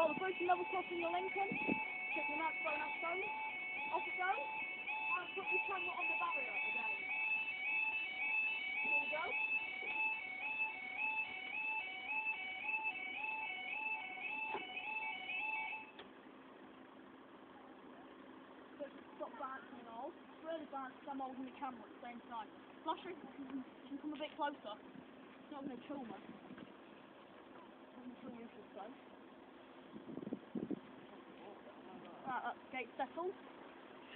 got the Boultham level crossing the Lincoln. Take the microphone out phone. Off it goes. And put your camera on the barrier again. Here we go. Stop bouncing and all. It's really bad because I'm holding the camera at the same time. Flasher, you can come a bit closer. It's not going to kill me. It's not going to kill me, I should say. Right, that's the gate settled.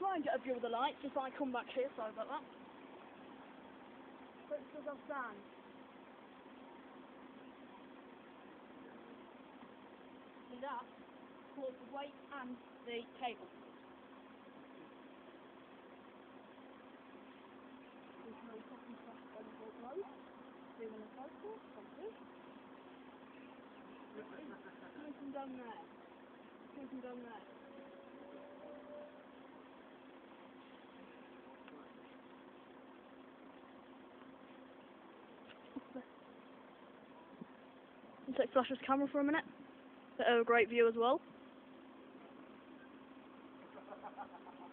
Try and get a view of the lights if I come back here, sorry about that. But it does have sand. See that? Pulls the weight and the cable. Coming from down there. Coming from down there. I'll take Flasher's camera for a minute. Bit of a great view as well.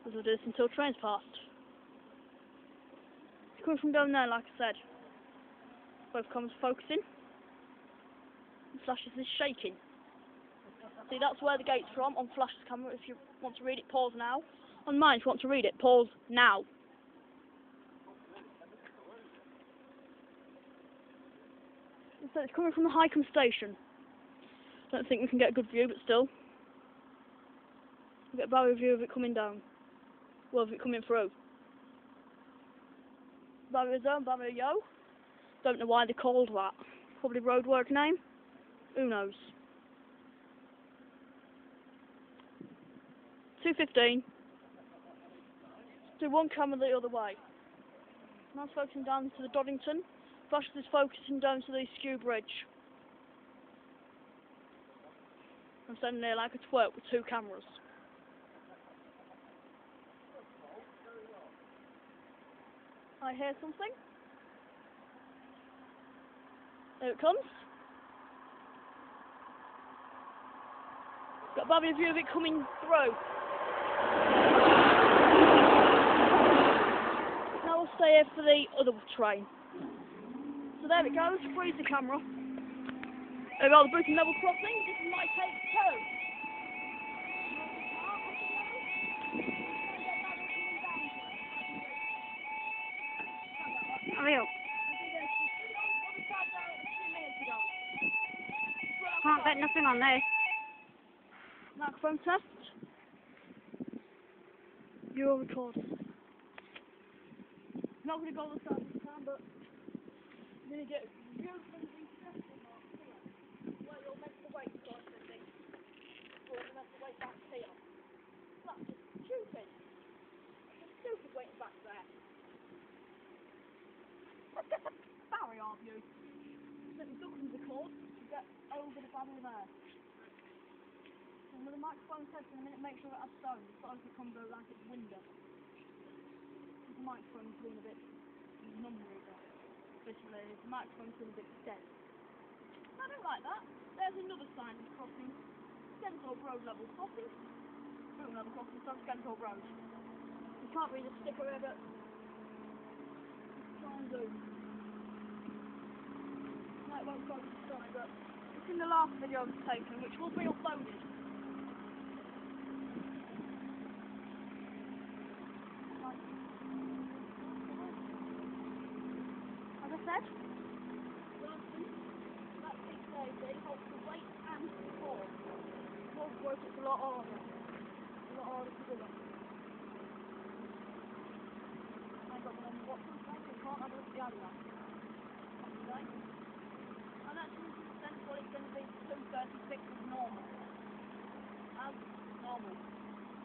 As we'll do this until train's passed. It's coming from down there, like I said. Both cameras focusing. And Flasher's is shaking. See, that's where the gate's from on Flasher's camera. If you want to read it, pause now. On mine, if you want to read it, pause now. So it's coming from the Boultham station. Don't think we can get a good view, but still. We'll get a barrier view of it coming down. Well, of it coming through. Barrier zone, barrier yo. Don't know why they called that. Probably roadwork name. Who knows? 2:15. Do one camera the other way. Now it's focusing down to the Doddington. Flash is focusing down to the Skew Bridge. I'm standing there like a twerp with two cameras. I hear something. There it comes. Got a barrier view of it coming through. Now we'll stay here for the other train. So there it goes, freeze the camera. There we go, the Boultham level crossing. This is my take 2. Real. Can't get nothing on there. Microphone test. You're recording. Not going to go on the side this time, but I'm going to get real something stressful where you'll make the weight sort of thing. Or you'll make the weight back here. That's just stupid. That's just stupid waiting back there. Let's get the barrier of you. Let me duck under the cord to get over the barrier there. And with the microphone test in a minute, make sure it has sound. So as it comes out like it's window. The microphone's being a bit numbery, but basically the microphone's been a bit dead. I don't like that. There's another sign of crossing. Skenthorpe Road level crossing. Boultham level crossing, so Skenthorpe Road. You can't read the sticker here, but try and do. No, it won't focus tonight, but it's in the last video I've taken, which will be uploaded. As I said, that big baby holds the weight and the force. Most work is a lot harder. A lot harder to do it. I got one on the watch and I can't have a look at the other one. Okay? And actually, then what it's going to be 236 as normal. As normal.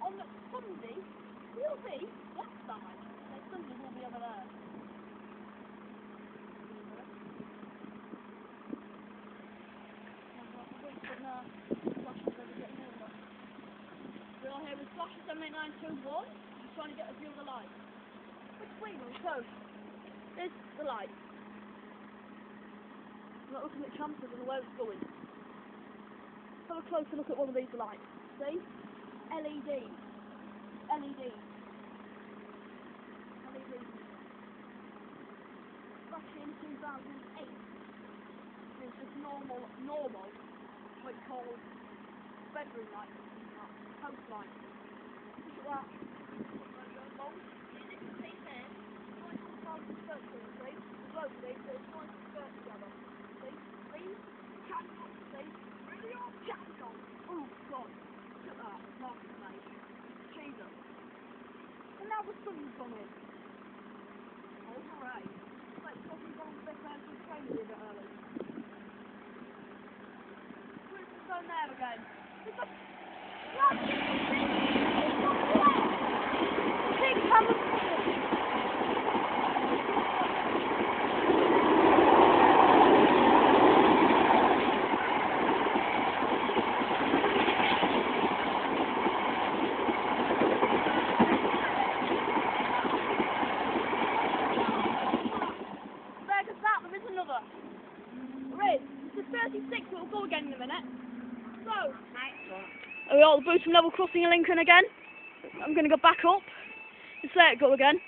On the Sunday, we'll be that side. Next Sunday we'll be over there. We're all here with Flasher 78921. Just trying to get a view of the light. Which way will it go? There's the light. I'm not looking at chances and where it's going. have a closer look at one of these lights. See? LED. LED. Back in 2008. There's just normal, what you call bedroom lights, house lights. Look at that. Oh God, look at that, market mate. Jesus. And now the sun's gone in. Oh hooray. Let's go and go on the best out of the train a bit early. Where's the phone there again? It's a... Pig hammer. Another. Riz, this is 36, we'll go again in a minute. So, we got the Boultham level crossing in Lincoln again. I'm going to go back up. Just there it go again.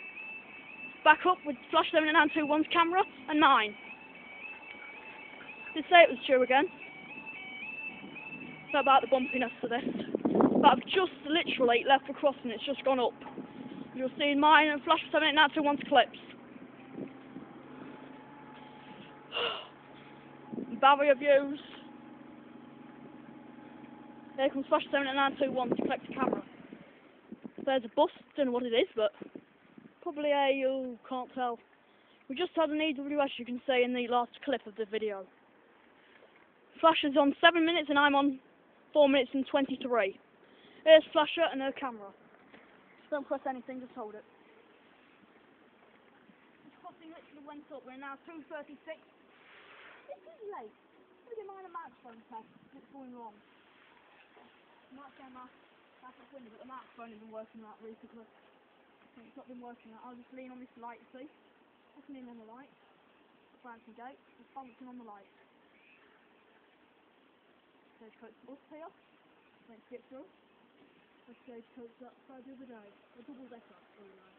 Back up with flash 7921's camera and mine. Just say it was true again. So about the bumpiness of this. But I've just literally left for crossing, it's just gone up. You'll see mine and flash 7921's clips. Barrier views. Here comes flash 7921 to collect the camera. There's a bus, don't know what it is, but probably a, you can't tell. We just had an EWS, you can see in the last clip of the video. Flash is on 7 minutes and I'm on 4 minutes and 23. Here's flasher and her camera. Don't press anything, just hold it. The crossing literally went up, we're now 2:36. This is late. Look at mine a microphone test. It's going wrong. I might say my backup window, but the microphone hasn't been working out recently. It's not been working out. I'll just lean on this light, see? I can lean on the light. Branching gate. Just balancing on the light. Stagecoach bus here. Let's get through. A stagecoach that side the other day. A double decker. Really nice.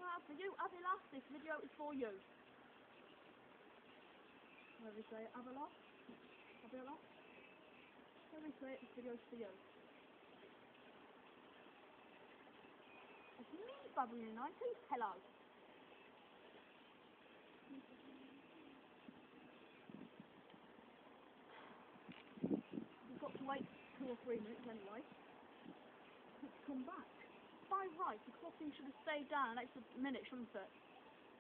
Well, for you, as in last, this video is for you. Where we say Avalon. Where we say this video's for you. It's me, Babylon 90. Hello. We've got to wait 2 or 3 minutes anyway. Let's come back. By right, the crossing should have stayed down an extra minute, shouldn't it?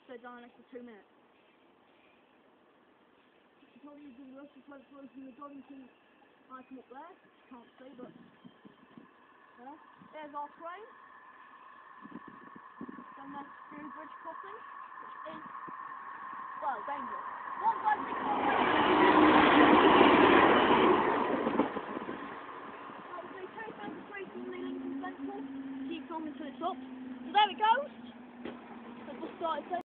Stayed down an extra 2 minutes. Not using the rest of the close from the Donington item up there. Can't see, but there. There's our train. Then there's Screw Bridge crossing, which is, well, dangerous. 156. Obviously, 233 from the Lincoln Central. Keep on until it's up. So there it goes. The bus started.